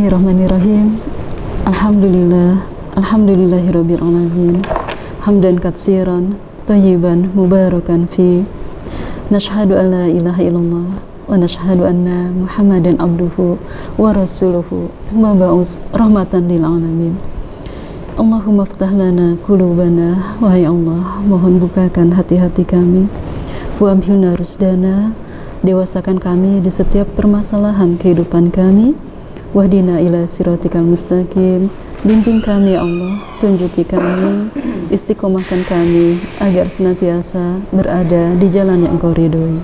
Bismillahirrahmanirrahim. Alhamdulillahirabbil alamin. Hamdan katsiran thayyiban mubarakan fi. Nashhadu an la ilaha illallah wa nashhadu anna Muhammadan abduhu wa rasuluhu mab'us rahmatan lil alamin. Allahumma ftah lana qulubana, wahai Allah, mohon bukakan hati-hati kami. Wa amhilna rusdana, dewasakan kami di setiap permasalahan kehidupan kami. Wahdina ila siratikal mustaqim, bimbing kami ya Allah, tunjuki kami, istiqomahkan kami agar senantiasa berada di jalan yang Engkau ridhoi.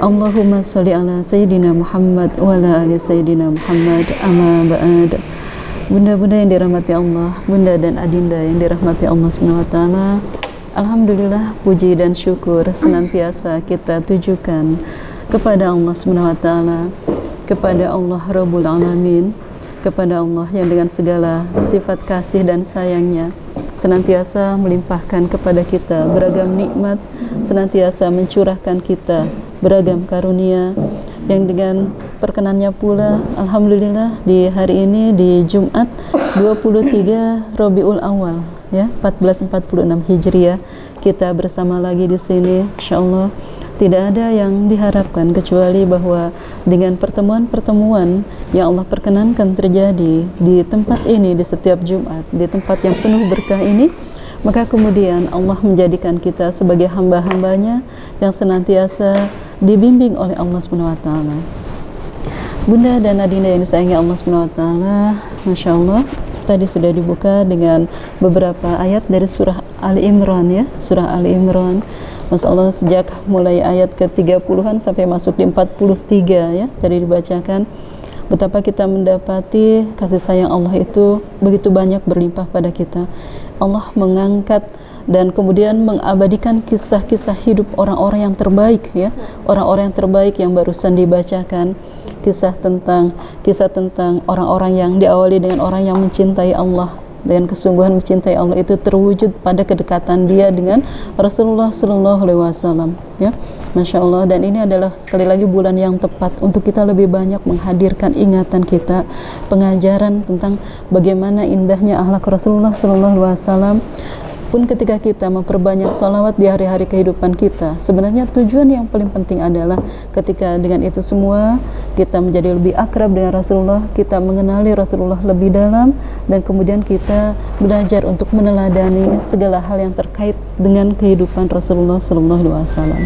Allahumma sholli ala sayyidina Muhammad wa ala ali sayyidina Muhammad, amma ba'd. Bunda-bunda yang dirahmati Allah, bunda dan adinda yang dirahmati Allah Subhanahu wa taala, alhamdulillah, puji dan syukur senantiasa kita tujukan kepada Allah Subhanahu wa taala, kepada Allah Rabbul Alamin, kepada Allah yang dengan segala sifat kasih dan sayangnya senantiasa melimpahkan kepada kita beragam nikmat, senantiasa mencurahkan kita beragam karunia, yang dengan perkenannya pula alhamdulillah di hari ini di Jumat 23 Rabiul Awal ya 1446 Hijriah kita bersama lagi di sini. Insyaallah tidak ada yang diharapkan kecuali bahwa dengan pertemuan-pertemuan yang Allah perkenankan terjadi di tempat ini, di setiap Jumat, di tempat yang penuh berkah ini, maka kemudian Allah menjadikan kita sebagai hamba-hambanya yang senantiasa dibimbing oleh Allah Subhanahu wa taala. Bunda dan adinda yang disayangi Allah Subhanahu wa taala, Masya Allah, tadi sudah dibuka dengan beberapa ayat dari surah Ali Imran ya, surah Ali Imran. Masya Allah, sejak mulai ayat ke-30-an sampai masuk di 43 ya, tadi dibacakan betapa kita mendapati kasih sayang Allah itu begitu banyak berlimpah pada kita. Allah mengangkat dan kemudian mengabadikan kisah-kisah hidup orang-orang yang terbaik ya, orang-orang yang terbaik yang barusan dibacakan, kisah tentang orang-orang yang diawali dengan orang yang mencintai Allah, dan kesungguhan mencintai Allah itu terwujud pada kedekatan dia dengan Rasulullah Sallallahu Alaihi Wasallam ya, Masya Allah. Dan ini adalah sekali lagi bulan yang tepat untuk kita lebih banyak menghadirkan ingatan kita, pengajaran tentang bagaimana indahnya akhlak Rasulullah Sallallahu Alaihi Wasallam. Pun ketika kita memperbanyak sholawat di hari-hari kehidupan kita, sebenarnya tujuan yang paling penting adalah ketika dengan itu semua kita menjadi lebih akrab dengan Rasulullah, kita mengenali Rasulullah lebih dalam, dan kemudian kita belajar untuk meneladani segala hal yang terkait dengan kehidupan Rasulullah Sallallahu Alaihi Wasallam.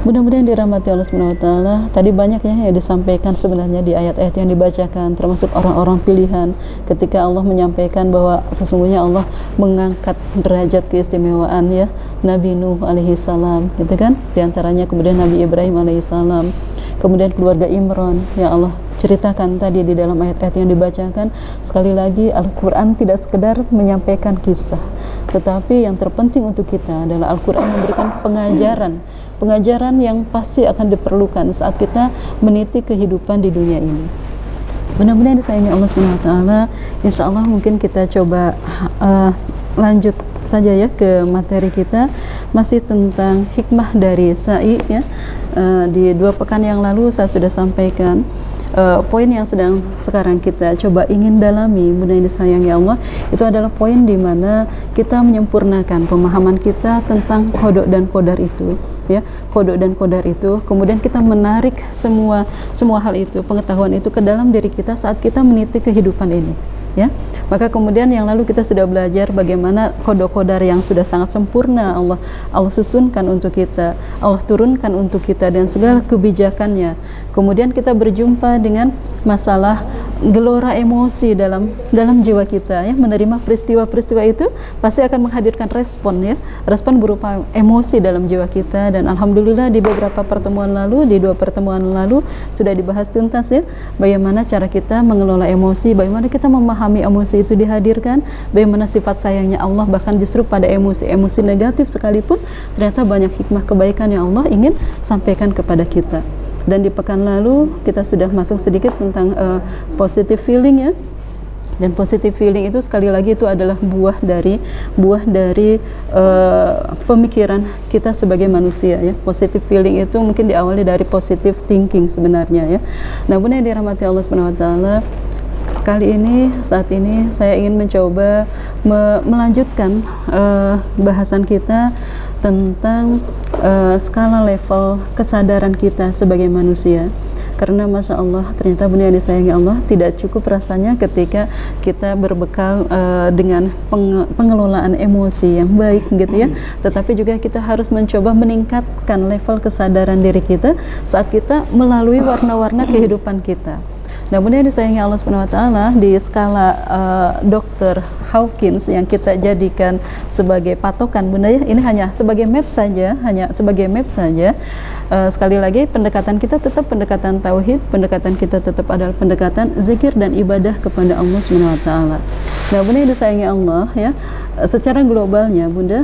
Mudah-mudahan dirahmati Allah Subhanahu wa taala. Tadi banyak ya yang disampaikan sebenarnya di ayat-ayat yang dibacakan, termasuk orang-orang pilihan ketika Allah menyampaikan bahwa sesungguhnya Allah mengangkat derajat keistimewaan ya Nabi Nuh alaihi salam gitu kan, di antaranya kemudian Nabi Ibrahim alaihi salam, kemudian keluarga Imran yang Allah ceritakan tadi di dalam ayat-ayat yang dibacakan. Sekali lagi, Al-Quran tidak sekedar menyampaikan kisah, tetapi yang terpenting untuk kita adalah Al-Quran memberikan pengajaran yang pasti akan diperlukan saat kita meniti kehidupan di dunia ini. Benar-benar disayangi Allah Subhanahu wa taala. Insyaallah mungkin kita coba lanjut saja ya ke materi kita, masih tentang hikmah dari sa'i ya. Di 2 pekan yang lalu saya sudah sampaikan poin yang sedang sekarang kita coba ingin dalami, Bunda yang disayangi Allah, itu adalah poin di mana kita menyempurnakan pemahaman kita tentang kodok dan kodar itu ya, kodok dan kodar itu, kemudian kita menarik semua hal itu, pengetahuan itu ke dalam diri kita saat kita meniti kehidupan ini ya. Maka kemudian yang lalu kita sudah belajar bagaimana kodok-kodar yang sudah sangat sempurna Allah susunkan untuk kita, Allah turunkan untuk kita dan segala kebijakannya. Kemudian kita berjumpa dengan masalah gelora emosi dalam jiwa kita ya, menerima peristiwa-peristiwa itu pasti akan menghadirkan respon ya, respon berupa emosi dalam jiwa kita. Dan alhamdulillah di beberapa pertemuan lalu, di 2 pertemuan lalu sudah dibahas tuntas ya, bagaimana cara kita mengelola emosi, bagaimana kita memahami emosi itu dihadirkan, bagaimana sifat sayangnya Allah, bahkan justru pada emosi negatif sekalipun ternyata banyak hikmah kebaikan yang Allah ingin sampaikan kepada kita. Dan di pekan lalu kita sudah masuk sedikit tentang positive feeling ya. Dan positive feeling itu sekali lagi itu adalah buah dari pemikiran kita sebagai manusia ya. Positive feeling itu mungkin diawali dari positive thinking sebenarnya ya. Nah, benar yang dirahmati Allah Subhanahu wa taala, saat ini saya ingin mencoba melanjutkan bahasan kita tentang skala level kesadaran kita sebagai manusia. Karena Masya Allah, ternyata Bunda yang disayangi Allah, tidak cukup rasanya ketika kita berbekal dengan pengelolaan emosi yang baik gitu ya, tetapi juga kita harus mencoba meningkatkan level kesadaran diri kita saat kita melalui warna-warna kehidupan kita. Nah, Bunda yang disayangi Allah Subhanahu wa taala, di skala Dr. Hawkins yang kita jadikan sebagai patokan Bunda ya, ini hanya sebagai map saja, sekali lagi pendekatan kita tetap pendekatan tauhid, pendekatan kita tetap adalah pendekatan zikir dan ibadah kepada Allah Subhanahu wa taala. Nah, Bunda yang disayangi Allah ya, secara globalnya Bunda,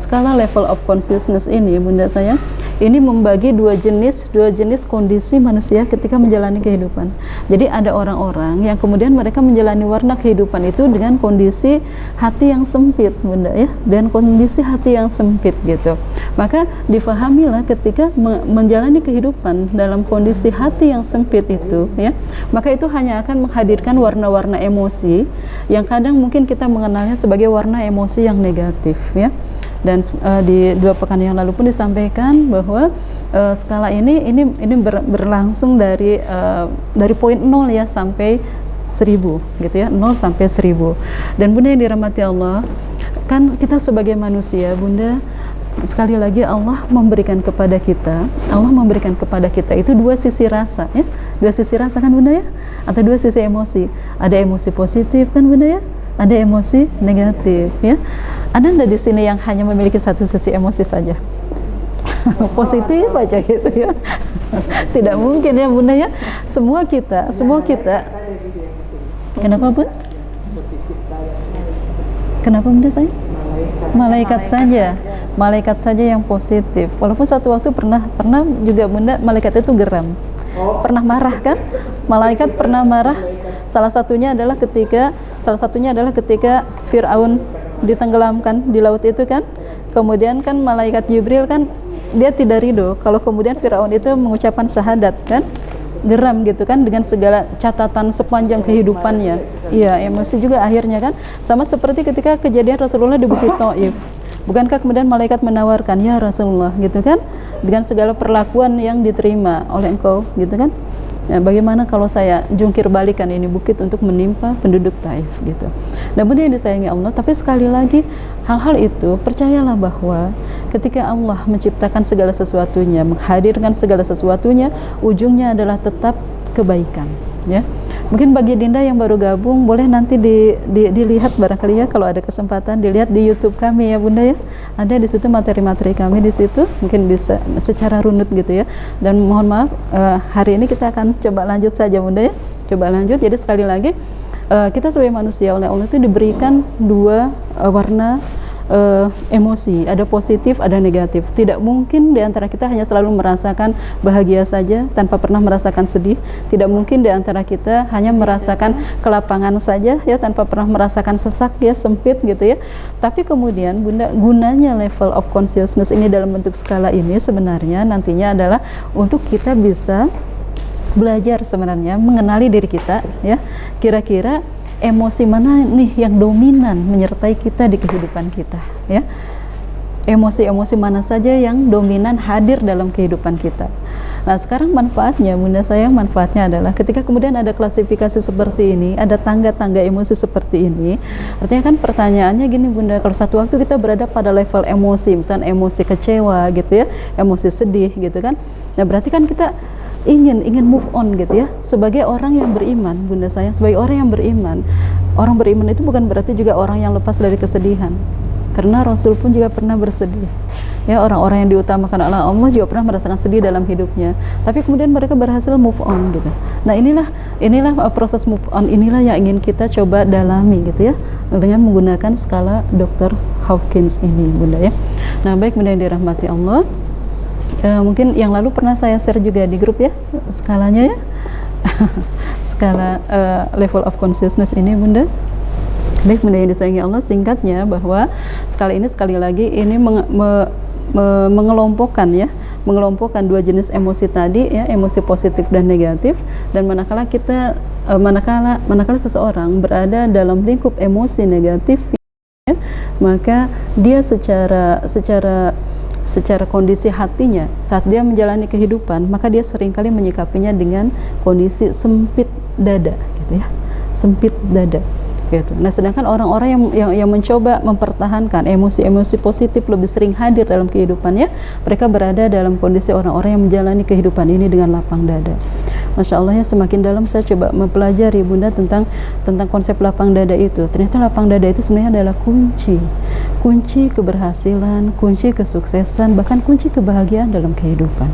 skala level of consciousness ini Bunda sayang, ini membagi dua jenis kondisi manusia ketika menjalani kehidupan. Jadi ada orang-orang yang kemudian mereka menjalani warna kehidupan itu dengan kondisi hati yang sempit Bunda ya, dan kondisi hati yang sempit gitu. Maka difahamilah ketika menjalani kehidupan dalam kondisi hati yang sempit itu ya, maka itu hanya akan menghadirkan warna-warna emosi yang kadang mungkin kita mengenalnya sebagai warna emosi yang negatif ya. Dan di 2 pekan yang lalu pun disampaikan bahwa skala ini berlangsung dari poin 0 ya sampai 1000 gitu ya, 0 sampai 1000. Dan Bunda yang dirahmati Allah, kan kita sebagai manusia Bunda, sekali lagi Allah memberikan kepada kita itu 2 sisi rasa ya, 2 sisi rasa kan Bunda ya, atau 2 sisi emosi. Ada emosi positif kan Bunda ya, ada emosi negatif ya. Ada nggak di sini yang hanya memiliki satu sisi emosi saja? Positif aja gitu ya. Tidak mungkin ya Bunda ya. Semua kita. Kenapa Bun? Kenapa Bunda saya? Malaikat saja yang positif. Walaupun satu waktu pernah juga Bunda, malaikat itu geram. Pernah marah kan? Malaikat pernah marah. Salah satunya adalah ketika Fir'aun ditenggelamkan di laut itu kan. Kemudian kan malaikat Jibril kan dia tidak ridho kalau kemudian Fir'aun itu mengucapkan syahadat kan. Geram gitu kan dengan segala catatan sepanjang kehidupannya. Iya, emosi juga akhirnya kan. Sama seperti ketika kejadian Rasulullah di Bukit Taif. Bukankah kemudian malaikat menawarkan, ya Rasulullah gitu kan, dengan segala perlakuan yang diterima oleh engkau gitu kan. Ya, bagaimana kalau saya jungkir balikan ini bukit untuk menimpa penduduk Taif gitu. Dan Bunda yang disayangi Allah, tapi sekali lagi hal-hal itu percayalah bahwa ketika Allah menciptakan segala sesuatunya, menghadirkan segala sesuatunya, ujungnya adalah tetap kebaikan ya. Mungkin bagi Dinda yang baru gabung, boleh nanti dilihat barangkali ya, kalau ada kesempatan dilihat di YouTube kami ya Bunda ya. Ada di situ materi-materi kami di situ, mungkin bisa secara runut gitu ya. Dan mohon maaf, hari ini kita akan coba lanjut saja Bunda ya. Coba lanjut. Jadi sekali lagi, kita sebagai manusia oleh Allah itu diberikan 2 warna emosi, ada positif, ada negatif. Tidak mungkin di antara kita hanya selalu merasakan bahagia saja tanpa pernah merasakan sedih. Tidak mungkin di antara kita hanya merasakan kelapangan saja ya tanpa pernah merasakan sesak ya, sempit gitu ya. Tapi kemudian Bunda, gunanya level of consciousness ini dalam bentuk skala ini sebenarnya nantinya adalah untuk kita bisa belajar sebenarnya mengenali diri kita ya. Kira-kira emosi mana nih yang dominan menyertai kita di kehidupan kita ya. Emosi-emosi mana saja yang dominan hadir dalam kehidupan kita. Nah, sekarang manfaatnya Bunda sayang, manfaatnya adalah ketika kemudian ada klasifikasi seperti ini, ada tangga-tangga emosi seperti ini, artinya kan pertanyaannya gini Bunda, kalau satu waktu kita berada pada level emosi, misalnya emosi kecewa gitu ya, emosi sedih gitu kan, nah berarti kan kita ingin move on gitu ya, sebagai orang yang beriman Bunda sayang, sebagai orang yang beriman. Orang beriman itu bukan berarti juga orang yang lepas dari kesedihan, karena Rasul pun juga pernah bersedih ya. Orang-orang yang diutamakan oleh Allah juga pernah merasakan sedih dalam hidupnya, tapi kemudian mereka berhasil move on gitu. Nah, inilah proses move on inilah yang ingin kita coba dalami gitu ya, dengan menggunakan skala Dr. Hawkins ini Bunda ya. Nah, baik Bunda yang dirahmati Allah, mungkin yang lalu pernah saya share juga di grup ya skalanya ya. Skala level of consciousness ini Bunda. Baik Bunda yang disayangi Allah, singkatnya bahwa skala ini sekali lagi ini mengelompokkan ya, mengelompokkan dua jenis emosi tadi ya, emosi positif dan negatif. Dan manakala kita manakala seseorang berada dalam lingkup emosi negatif ya, maka dia secara kondisi hatinya saat dia menjalani kehidupan, maka dia seringkali menyikapinya dengan kondisi sempit dada gitu ya, sempit dada gitu. Nah, sedangkan orang-orang yang mencoba mempertahankan emosi-emosi positif lebih sering hadir dalam kehidupannya, mereka berada dalam kondisi orang-orang yang menjalani kehidupan ini dengan lapang dada. Masya Allah ya, semakin dalam saya coba mempelajari Bunda tentang konsep lapang dada itu. Ternyata lapang dada itu sebenarnya adalah kunci keberhasilan, kunci kesuksesan, bahkan kunci kebahagiaan dalam kehidupan.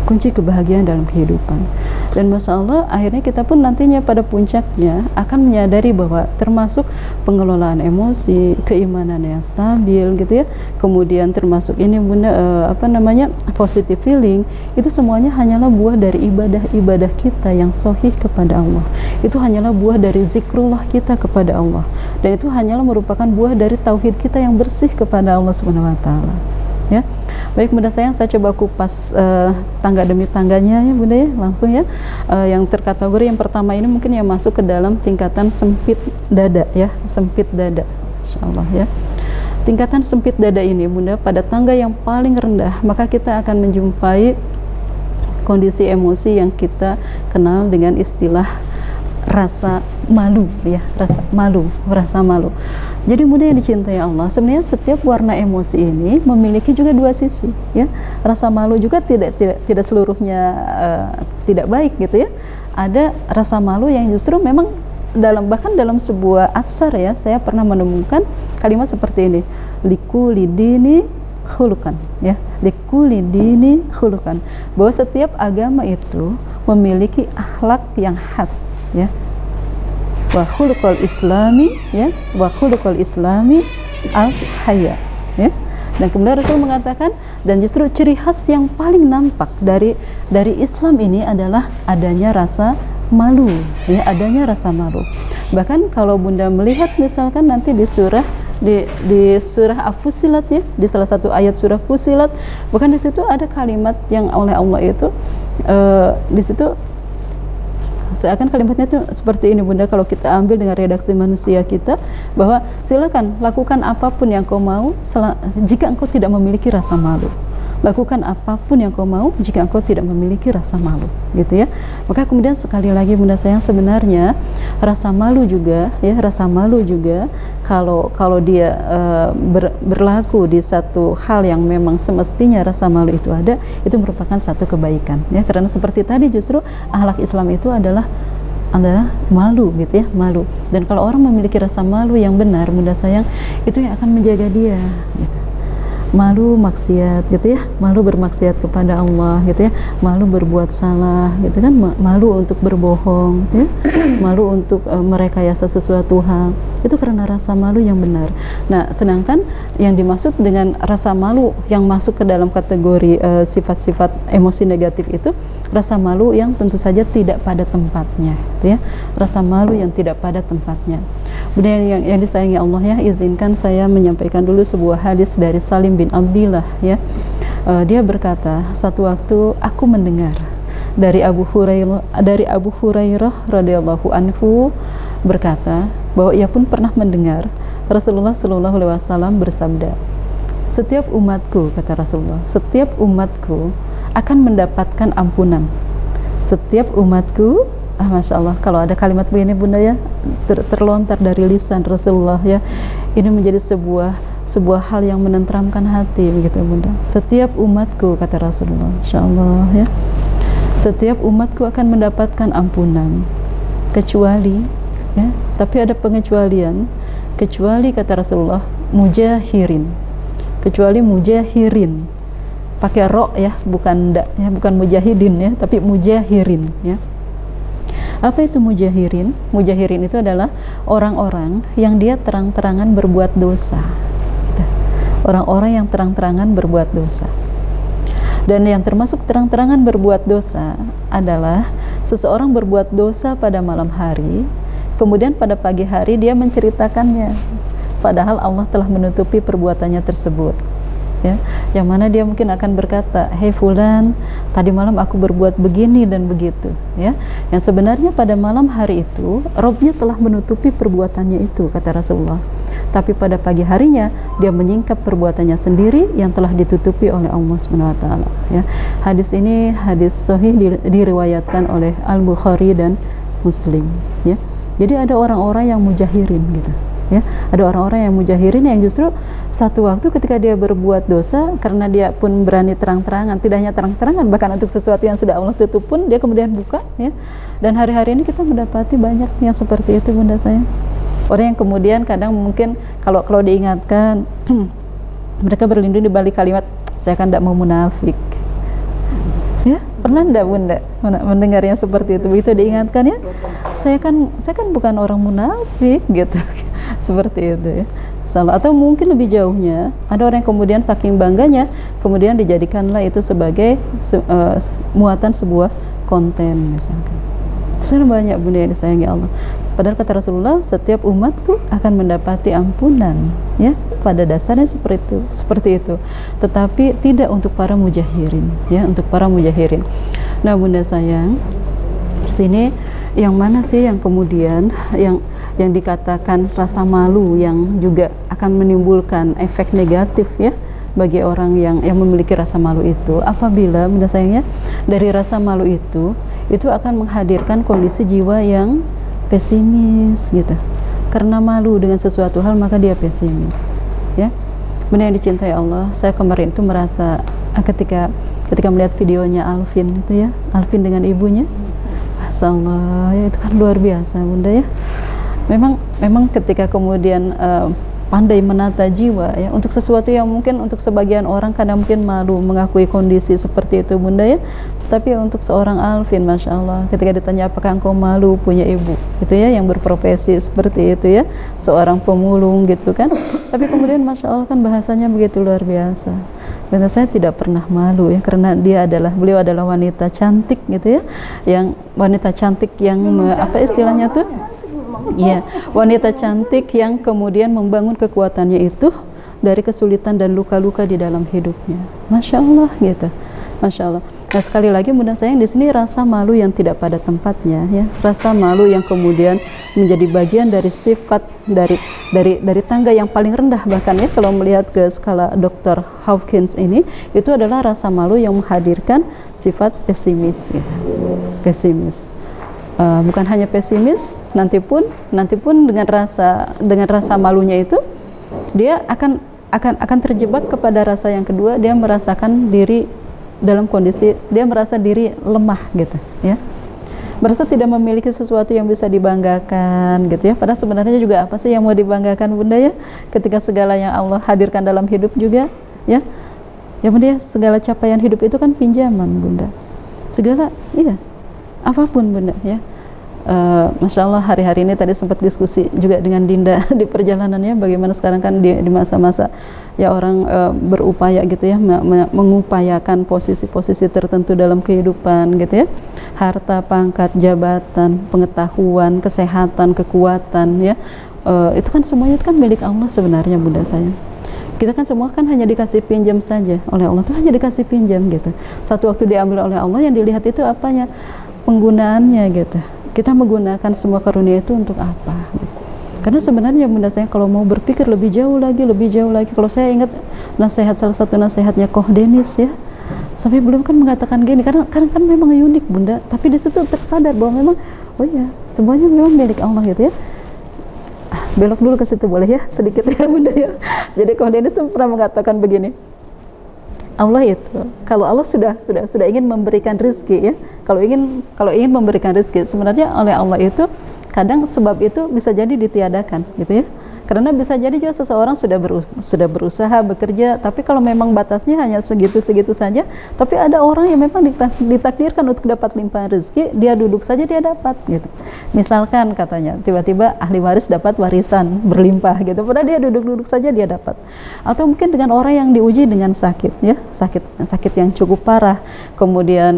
Kunci kebahagiaan dalam kehidupan. Dan Masya Allah, akhirnya kita pun nantinya pada puncaknya akan menyadari bahwa termasuk pengelolaan emosi, keimanan yang stabil gitu ya, kemudian termasuk ini Bunda positive feeling, itu semuanya hanyalah buah dari ibadah kita yang sahih kepada Allah. Itu hanyalah buah dari zikrullah kita kepada Allah, dan itu hanyalah merupakan buah dari tauhid kita yang bersih kepada Allah Subhanahu wa taala. Ya. Baik Bunda sayang, saya coba kupas tangga demi tangganya ya Bunda ya, langsung ya. Yang terkategori yang pertama ini mungkin yang masuk ke dalam tingkatan sempit dada ya, sempit dada, insyaallah ya. Tingkatan sempit dada ini Bunda, pada tangga yang paling rendah maka kita akan menjumpai kondisi emosi yang kita kenal dengan istilah rasa malu ya, rasa malu. Jadi Bunda yang dicintai Allah, sebenarnya setiap warna emosi ini memiliki juga dua sisi ya. Rasa malu juga tidak seluruhnya tidak baik gitu ya. Ada rasa malu yang justru memang bahkan dalam sebuah atsar ya, saya pernah menemukan kalimat seperti ini, likulli dini khuluqan ya, likulli dini khuluqan, bahwa setiap agama itu memiliki akhlak yang khas ya. Wa khuluqul islami ya, wa khuluqul islami al haya ya. Dan kemudian Rasul mengatakan, dan justru ciri khas yang paling nampak dari Islam ini adalah adanya rasa malu ya, adanya rasa malu. Bahkan kalau Bunda melihat misalkan nanti di surah Fussilat ya, di salah satu ayat surah Fussilat, bahkan di situ ada kalimat yang oleh Allah itu di situ seakan kalimatnya itu seperti ini Bunda, kalau kita ambil dengan redaksi manusia kita, bahwa silakan lakukan apapun yang kau mau jika engkau tidak memiliki rasa malu. Lakukan apapun yang kau mau jika engkau tidak memiliki rasa malu gitu ya. Maka kemudian sekali lagi Bunda sayang, sebenarnya rasa malu juga kalau dia berlaku di satu hal yang memang semestinya rasa malu itu ada, itu merupakan satu kebaikan ya, karena seperti tadi justru akhlak Islam itu adalah malu gitu ya, malu. Dan kalau orang memiliki rasa malu yang benar Bunda sayang, itu yang akan menjaga dia gitu. Malu maksiat gitu ya, malu bermaksiat kepada Allah gitu ya, malu berbuat salah gitu kan, malu untuk berbohong ya, malu untuk merekayasa sesuatu hal, itu karena rasa malu yang benar. Nah, sedangkan yang dimaksud dengan rasa malu yang masuk ke dalam kategori sifat-sifat emosi negatif itu rasa malu yang tentu saja tidak pada tempatnya gitu ya, rasa malu yang tidak pada tempatnya. Kemudian yang disayangi Allah ya, izinkan saya menyampaikan dulu sebuah hadis dari Salim bin Abdillah ya. Dia berkata, satu waktu aku mendengar dari Abu Hurairah radhiyallahu anhu berkata bahwa ia pun pernah mendengar Rasulullah sallallahu alaihi wasallam bersabda, setiap umatku, kata Rasulullah, setiap umatku akan mendapatkan ampunan. Setiap umatku, Masya Allah, kalau ada kalimat begini Bunda ya, terlontar dari lisan Rasulullah ya, ini menjadi sebuah hal yang menenteramkan hati begitu Bunda. Setiap umatku, kata Rasulullah, Insya Allah ya, setiap umatku akan mendapatkan ampunan, kecuali ya, tapi ada pengecualian, kecuali kata Rasulullah mujahirin, kecuali mujahirin, pakai ro ya, bukan da ya, bukan mujahidin ya, tapi mujahirin ya. Apa itu mujahirin? Mujahirin itu adalah orang-orang yang dia terang-terangan berbuat dosa gitu. Orang-orang yang terang-terangan berbuat dosa. Dan yang termasuk terang-terangan berbuat dosa adalah seseorang berbuat dosa pada malam hari, kemudian pada pagi hari dia menceritakannya, padahal Allah telah menutupi perbuatannya tersebut ya, yang mana dia mungkin akan berkata, hei fulan, tadi malam aku berbuat begini dan begitu, ya, yang sebenarnya pada malam hari itu Robnya telah menutupi perbuatannya itu, kata Rasulullah, tapi pada pagi harinya dia menyingkap perbuatannya sendiri yang telah ditutupi oleh Allah SWT, ya. Hadis ini hadis sahih diriwayatkan oleh Al-Bukhari dan Muslim, ya. Jadi ada orang-orang yang mujahirin gitu, ya, ada orang-orang yang mujahirin yang justru satu waktu ketika dia berbuat dosa, karena dia pun berani terang-terangan, tidak hanya terang-terangan, bahkan untuk sesuatu yang sudah Allah tutup pun dia kemudian buka, ya. Dan hari-hari ini kita mendapati banyak yang seperti itu, bunda sayang. Orang yang kemudian kadang mungkin kalau diingatkan mereka berlindung di balik kalimat saya kan tidak mau munafik. Ya, pernah enggak bunda mendengar yang seperti itu? Begitu diingatkan, ya, saya kan bukan orang munafik gitu. Seperti itu, ya. Salah. Atau mungkin lebih jauhnya, ada orang yang kemudian saking bangganya kemudian dijadikanlah itu sebagai muatan sebuah konten misalkan. Sangat banyak bunda yang disayangi Allah. Padahal kata Rasulullah, setiap umatku akan mendapati ampunan, ya, pada dasarnya seperti itu. Tetapi tidak untuk para mujahirin, ya, untuk para mujahirin. Nah, bunda sayang, di sini yang mana sih yang kemudian yang dikatakan rasa malu yang juga akan menimbulkan efek negatif, ya, bagi orang yang memiliki rasa malu itu? Apabila bunda sayangnya dari rasa malu itu akan menghadirkan kondisi jiwa yang pesimis gitu. Karena malu dengan sesuatu hal maka dia pesimis, ya. Bunda yang dicintai Allah, saya kemarin itu merasa ketika melihat videonya Alvin itu, ya, Alvin dengan ibunya, Masya Allah, ya, itu kan luar biasa bunda, ya. Memang ketika kemudian pandai menata jiwa, ya, untuk sesuatu yang mungkin untuk sebagian orang kadang mungkin malu mengakui kondisi seperti itu bunda, ya. Tapi untuk seorang Alvin, Masya Allah, ketika ditanya apakah engkau malu punya ibu gitu, ya, yang berprofesi seperti itu, ya, seorang pemulung gitu kan, tapi kemudian Masya Allah kan bahasanya begitu luar biasa. Dan saya tidak pernah malu, ya, karena beliau adalah wanita cantik gitu, ya, yang wanita cantik yang apa istilahnya tuh, ya, wanita cantik yang kemudian membangun kekuatannya itu dari kesulitan dan luka-luka di dalam hidupnya. Masya Allah gitu, Masya Allah. Nah, sekali lagi bunda sayang, di sini rasa malu yang tidak pada tempatnya, ya, rasa malu yang kemudian menjadi bagian dari sifat dari tangga yang paling rendah, bahkan, ya, kalau melihat ke skala Dr. Hawkins ini, itu adalah rasa malu yang menghadirkan sifat pesimis, gitu. Pesimis. Bukan hanya pesimis, nanti pun dengan rasa malunya itu dia akan terjebak kepada rasa yang kedua, dia merasakan diri dalam kondisi dia merasa diri lemah gitu, ya, merasa tidak memiliki sesuatu yang bisa dibanggakan gitu, ya. Padahal sebenarnya juga apa sih yang mau dibanggakan bunda, ya, ketika segala yang Allah hadirkan dalam hidup juga, ya, bunda, ya, segala capaian hidup itu kan pinjaman bunda, segala, iya, apapun bunda, ya. Masya Allah, hari-hari ini tadi sempat diskusi juga dengan Dinda di perjalanannya, bagaimana sekarang kan di masa-masa, ya, orang berupaya gitu, ya, mengupayakan posisi-posisi tertentu dalam kehidupan gitu, ya, harta, pangkat, jabatan, pengetahuan, kesehatan, kekuatan, ya, itu kan semuanya itu kan milik Allah sebenarnya bunda sayang. Kita kan semua kan hanya dikasih pinjam saja oleh Allah, tuh hanya dikasih pinjam gitu. Satu waktu diambil oleh Allah, yang dilihat itu apanya, penggunaannya gitu. Kita menggunakan semua karunia itu untuk apa? Karena sebenarnya bunda saya kalau mau berpikir lebih jauh lagi, kalau saya ingat salah satu nasihatnya Koh Denis, ya, sampai beliau kan mengatakan gini, karena kan memang unik bunda, tapi di situ tersadar bahwa memang, oh ya, semuanya memang milik Allah gitu, ya. Belok dulu ke situ boleh, ya, sedikit, ya bunda, ya. Jadi Koh Denis pernah mengatakan begini, Allah itu, kalau Allah sudah ingin memberikan rezeki, ya, kalau ingin memberikan rezeki, sebenarnya oleh Allah itu kadang sebab itu bisa jadi ditiadakan gitu, ya. Karena bisa jadi juga seseorang sudah berusaha bekerja, tapi kalau memang batasnya hanya segitu saja, tapi ada orang yang memang ditakdirkan untuk dapat limpahan rezeki, dia duduk saja dia dapat gitu. Misalkan katanya tiba-tiba ahli waris dapat warisan berlimpah gitu, padahal dia duduk saja dia dapat. Atau mungkin dengan orang yang diuji dengan sakit, ya, sakit yang cukup parah, kemudian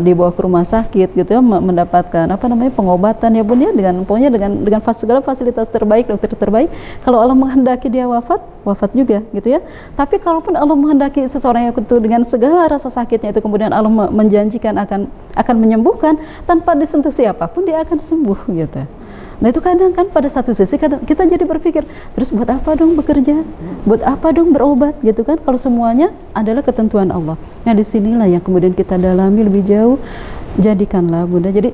dibawa ke rumah sakit gitu, ya, mendapatkan pengobatan, ya bun, ya, dengan segala fasilitas terbaik, dokter terbaik, Kalau Allah menghendaki dia wafat, wafat juga gitu ya. Tapi kalaupun Allah menghendaki seseorang yang itu dengan segala rasa sakitnya itu kemudian Allah menjanjikan akan menyembuhkan, tanpa disentuh siapapun dia akan sembuh gitu. Nah itu kadang kan pada satu sisi kadang kita jadi berpikir, terus buat apa dong bekerja, buat apa dong berobat gitu kan, kalau semuanya adalah ketentuan Allah. Nah disinilah yang kemudian kita dalami lebih jauh. Jadikanlah Bunda, jadi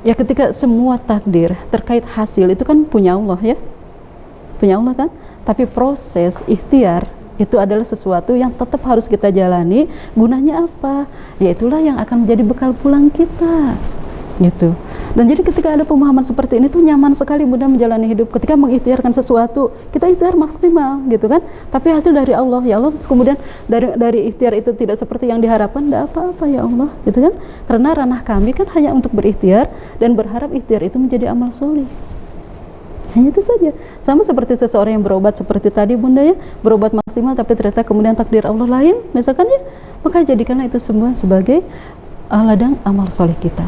ya ketika semua takdir terkait hasil itu kan punya Allah ya, punya Allah kan, tapi proses ikhtiar itu adalah sesuatu yang tetap harus kita jalani. Gunanya apa? Ya itulah yang akan menjadi bekal pulang kita gitu. Dan jadi ketika ada pemahaman seperti ini tuh nyaman sekali Bunda menjalani hidup. Ketika mengikhtiarkan sesuatu, kita ikhtiar maksimal gitu kan, tapi hasil dari Allah. Ya Allah, kemudian dari ikhtiar itu tidak seperti yang diharapkan, tidak apa-apa ya Allah gitu kan, karena ranah kami kan hanya untuk berikhtiar dan berharap ikhtiar itu menjadi amal soleh. Hanya itu saja. Sama seperti seseorang yang berobat seperti tadi Bunda ya, berobat maksimal tapi ternyata kemudian takdir Allah lain misalkan ya, maka jadikanlah itu semua sebagai ladang amal soleh kita.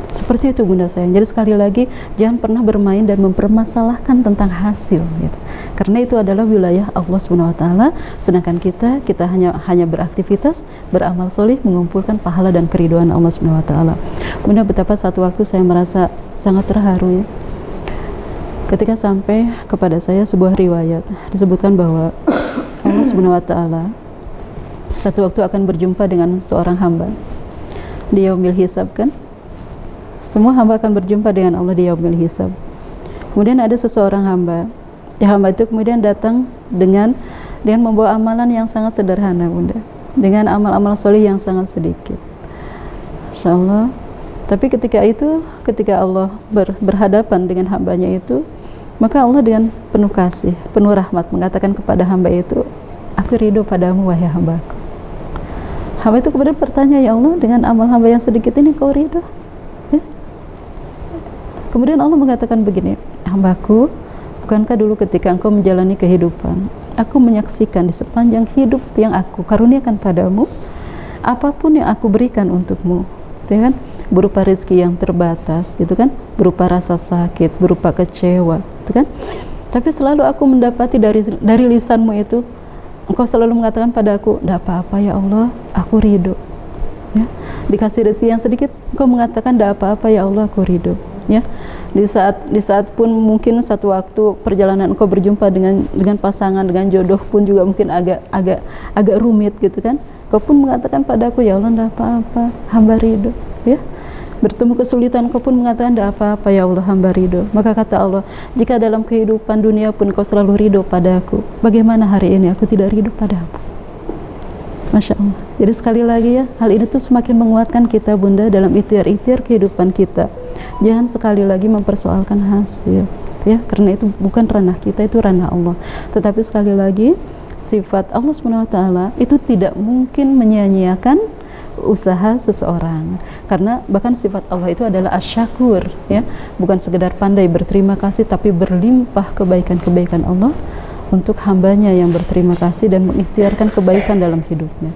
Seperti itu Bunda sayang. Jadi sekali lagi jangan pernah bermain dan mempermasalahkan tentang hasil gitu. Karena itu adalah wilayah Allah SWT, sedangkan kita hanya beraktivitas, beramal soleh, mengumpulkan pahala dan keridhaan Allah SWT. Bunda, betapa satu waktu saya merasa sangat terharu ya, ketika sampai kepada saya sebuah riwayat disebutkan bahwa Allah SWT satu waktu akan berjumpa dengan seorang hamba di yaumil hisab kan. Semua hamba akan berjumpa dengan Allah di yaumil hisab. Kemudian ada seseorang hamba, ya hamba itu kemudian datang dengan membawa amalan yang sangat sederhana Bunda, dengan amal-amal soleh yang sangat sedikit. Insya Allah. Tapi ketika Allah berhadapan dengan hambanya itu, maka Allah dengan penuh kasih, penuh rahmat mengatakan kepada hamba itu, aku ridho padamu wahai hambaku. Hamba itu kemudian bertanya, ya Allah, dengan amal hamba yang sedikit ini kau ridho? Kemudian Allah mengatakan begini, hambaku, bukankah dulu ketika engkau menjalani kehidupan, aku menyaksikan di sepanjang hidup yang aku karuniakan padamu, apapun yang aku berikan untukmu, ya kan? Berupa rezeki yang terbatas, gitu kan? Berupa rasa sakit, berupa kecewa, gitu kan? Tapi selalu aku mendapati dari lisanmu itu, engkau selalu mengatakan padaku, tidak apa-apa ya Allah, aku ridho. Ya, dikasih rezeki yang sedikit, engkau mengatakan tidak apa-apa ya Allah, aku ridho. Ya, di saat pun mungkin satu waktu perjalanan engkau berjumpa dengan pasangan, dengan jodoh pun juga mungkin agak rumit gitu kan, kau pun mengatakan padaku, ya Allah, tidak apa-apa, hamba ridho. Ya, bertemu kesulitan, kau pun mengatakan tidak apa-apa ya Allah, hamba ridho. Maka kata Allah, jika dalam kehidupan dunia pun kau selalu ridho padaku, bagaimana hari ini aku tidak ridho padamu? Masya Allah. Jadi sekali lagi ya, hal ini tuh semakin menguatkan kita Bunda dalam ikhtiar-ikhtiar kehidupan kita. Jangan sekali lagi mempersoalkan hasil ya, karena itu bukan ranah kita, itu ranah Allah. Tetapi sekali lagi, sifat Allah SWT itu tidak mungkin menyia-nyiakan usaha seseorang, karena bahkan sifat Allah itu adalah asyakur ya, bukan sekedar pandai berterima kasih, tapi berlimpah kebaikan-kebaikan Allah untuk hambanya yang berterima kasih dan mengikhtiarkan kebaikan dalam hidupnya.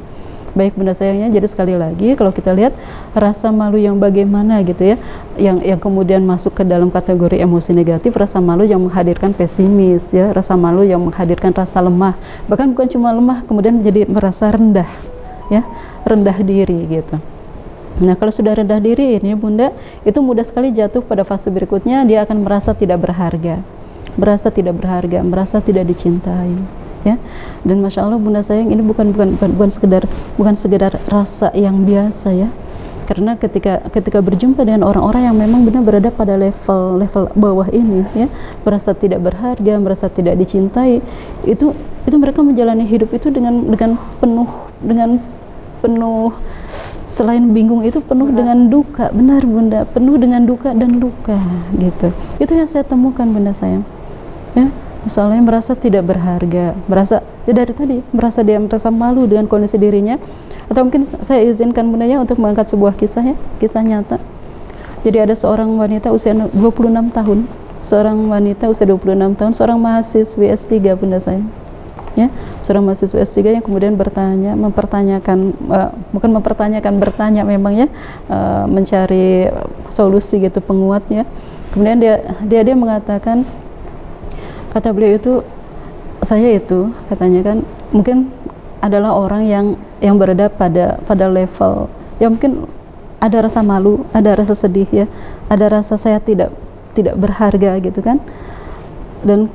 Baik Bunda sayangnya, jadi sekali lagi kalau kita lihat rasa malu yang bagaimana gitu ya, yang kemudian masuk ke dalam kategori emosi negatif, rasa malu yang menghadirkan pesimis ya, rasa malu yang menghadirkan rasa lemah, bahkan bukan cuma lemah, kemudian menjadi merasa rendah ya, rendah diri gitu. Nah kalau sudah rendah diri ini Bunda, itu mudah sekali jatuh pada fase berikutnya, dia akan merasa tidak berharga, merasa tidak dicintai ya. Dan Masya Allah Bunda sayang, ini bukan sekedar rasa yang biasa ya, karena ketika berjumpa dengan orang-orang yang memang benar berada pada level bawah ini ya, merasa tidak berharga, merasa tidak dicintai, itu mereka menjalani hidup itu dengan penuh selain bingung itu penuh dengan duka. Benar Bunda, penuh dengan duka dan luka gitu. Itu yang saya temukan Bunda sayang ya. Misalnya merasa tidak berharga, merasa dia merasa malu dengan kondisi dirinya. Atau mungkin saya izinkan Bunda ya untuk mengangkat sebuah kisah ya, kisah nyata. Jadi ada seorang wanita usia 26 tahun, seorang mahasiswi S3 Bunda sayang ya, seorang mahasiswa S3 yang kemudian bertanya memang ya, mencari solusi gitu, penguatnya. Kemudian dia mengatakan, Kata beliau itu, saya itu katanya kan mungkin adalah orang yang berada pada level yang mungkin ada rasa malu, ada rasa sedih ya, ada rasa saya tidak berharga gitu kan. Dan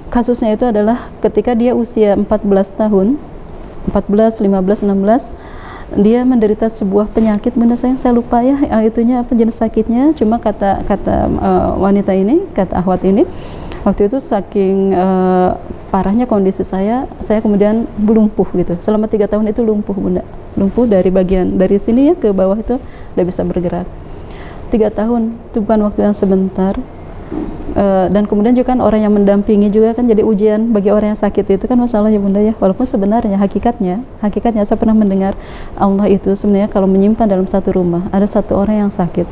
kasusnya itu adalah ketika dia usia 14 tahun, 14, 15, 16, dia menderita sebuah penyakit, bunda saya lupa ya itunya apa jenis sakitnya, cuma kata wanita ini, kata akhwat ini, waktu itu saking parahnya kondisi saya kemudian lumpuh gitu. Selama 3 tahun itu lumpuh bunda, lumpuh dari bagian dari sini ya ke bawah itu tidak bisa bergerak. 3 tahun itu bukan waktu yang sebentar. Dan kemudian juga kan orang yang mendampingi juga kan jadi ujian bagi orang yang sakit itu kan masalahnya bunda ya. Walaupun sebenarnya hakikatnya saya pernah mendengar Allah itu sebenarnya kalau menyimpan dalam satu rumah ada satu orang yang sakit,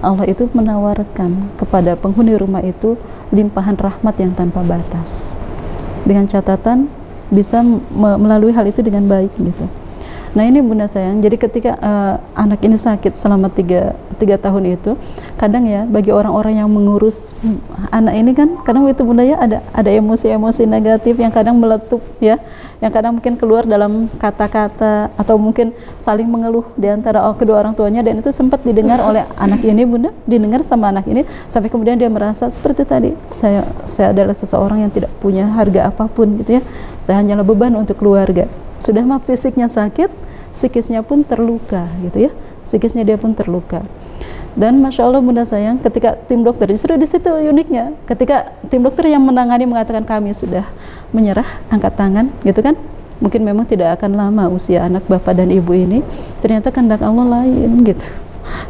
Allah itu menawarkan kepada penghuni rumah itu limpahan rahmat yang tanpa batas, dengan catatan bisa melalui hal itu dengan baik gitu. Nah ini bunda sayang, jadi ketika anak ini sakit selama 3 tahun itu, kadang ya bagi orang-orang yang mengurus anak ini kan kadang itu bunda ya ada emosi-emosi negatif yang kadang meletup ya, yang kadang mungkin keluar dalam kata-kata atau mungkin saling mengeluh di antara kedua orang tuanya, dan itu sempat didengar oleh anak ini bunda, didengar sama anak ini sampai kemudian dia merasa seperti tadi, saya adalah seseorang yang tidak punya harga apapun gitu ya, saya hanyalah beban untuk keluarga. Sudah mah fisiknya sakit, psikisnya pun terluka gitu ya, psikisnya dia pun terluka. Dan masya Allah bunda sayang, ketika tim dokter, justru di situ uniknya, ketika tim dokter yang menangani mengatakan kami sudah menyerah, angkat tangan gitu kan, mungkin memang tidak akan lama usia anak bapak dan ibu ini, ternyata kehendak Allah lain gitu.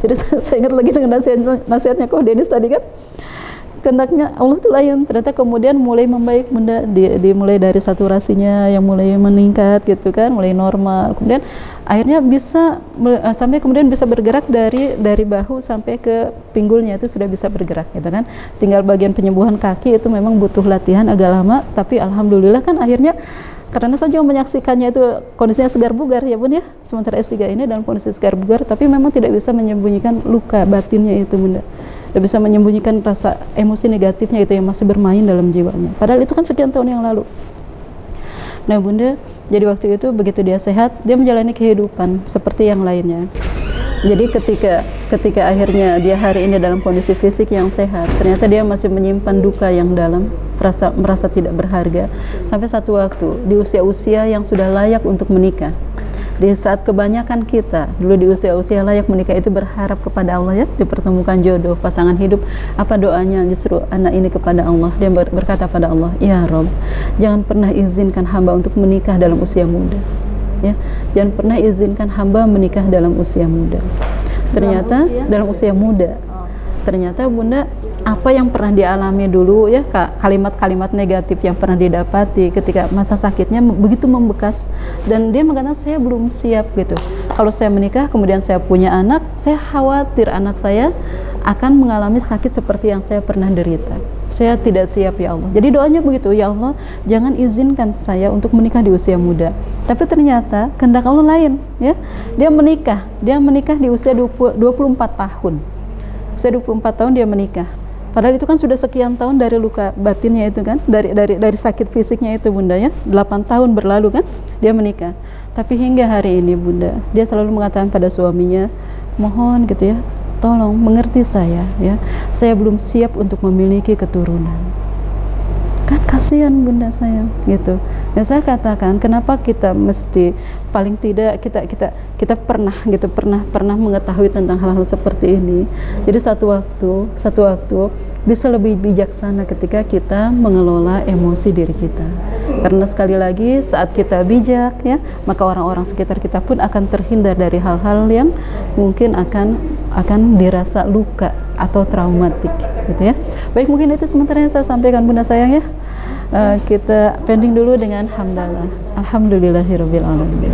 Jadi saya ingat lagi dengan nasihatnya Koh Denis tadi kan, kehendaknya Allah itu lain, ternyata kemudian mulai membaik bunda, dimulai dari saturasinya yang mulai meningkat gitu kan, mulai normal, kemudian akhirnya bisa sampai kemudian bisa bergerak dari bahu sampai ke pinggulnya itu sudah bisa bergerak gitu kan. Tinggal bagian penyembuhan kaki itu memang butuh latihan agak lama, tapi alhamdulillah kan akhirnya karena saya juga menyaksikannya itu kondisinya segar bugar ya bun ya, sementara S3 ini dalam kondisi segar bugar, tapi memang tidak bisa menyembunyikan luka batinnya itu bunda, tidak bisa menyembunyikan rasa emosi negatifnya itu yang masih bermain dalam jiwanya, padahal itu kan sekian tahun yang lalu. Nah bunda, jadi waktu itu begitu dia sehat, dia menjalani kehidupan seperti yang lainnya. Jadi ketika akhirnya dia hari ini dalam kondisi fisik yang sehat, ternyata dia masih menyimpan duka yang dalam, merasa tidak berharga. Sampai satu waktu di usia-usia yang sudah layak untuk menikah, di saat kebanyakan kita dulu di usia-usia layak menikah itu berharap kepada Allah ya, dipertemukan jodoh, pasangan hidup, apa doanya justru anak ini kepada Allah, dia berkata pada Allah, ya Rob, jangan pernah izinkan hamba untuk menikah dalam usia muda ya, jangan pernah izinkan hamba menikah dalam usia muda. Ternyata dalam usia muda, ternyata bunda, apa yang pernah dialami dulu ya, kalimat-kalimat negatif yang pernah didapati ketika masa sakitnya begitu membekas, dan dia mengatakan saya belum siap gitu. Kalau saya menikah kemudian saya punya anak, saya khawatir anak saya akan mengalami sakit seperti yang saya pernah derita. Saya tidak siap ya Allah. Jadi doanya begitu, ya Allah jangan izinkan saya untuk menikah di usia muda. Tapi ternyata kehendak Allah lain ya. Dia menikah di usia 24 tahun. Usia 24 tahun dia menikah. Padahal itu kan sudah sekian tahun dari luka batinnya itu kan, dari sakit fisiknya itu bunda ya. 8 tahun berlalu kan dia menikah. Tapi hingga hari ini bunda, dia selalu mengatakan pada suaminya, mohon gitu ya, tolong mengerti saya ya, saya belum siap untuk memiliki keturunan. Kan kasihan bunda saya gitu. Dan saya katakan kenapa kita mesti paling tidak kita pernah mengetahui tentang hal-hal seperti ini. Jadi satu waktu bisa lebih bijaksana ketika kita mengelola emosi diri kita. Karena sekali lagi saat kita bijak ya, maka orang-orang sekitar kita pun akan terhindar dari hal-hal yang mungkin akan dirasa luka atau traumatik gitu ya. Baik, mungkin itu sementara yang saya sampaikan bunda sayang ya. Kita pending dulu dengan hamdalah. Alhamdulillahirabbil alamin.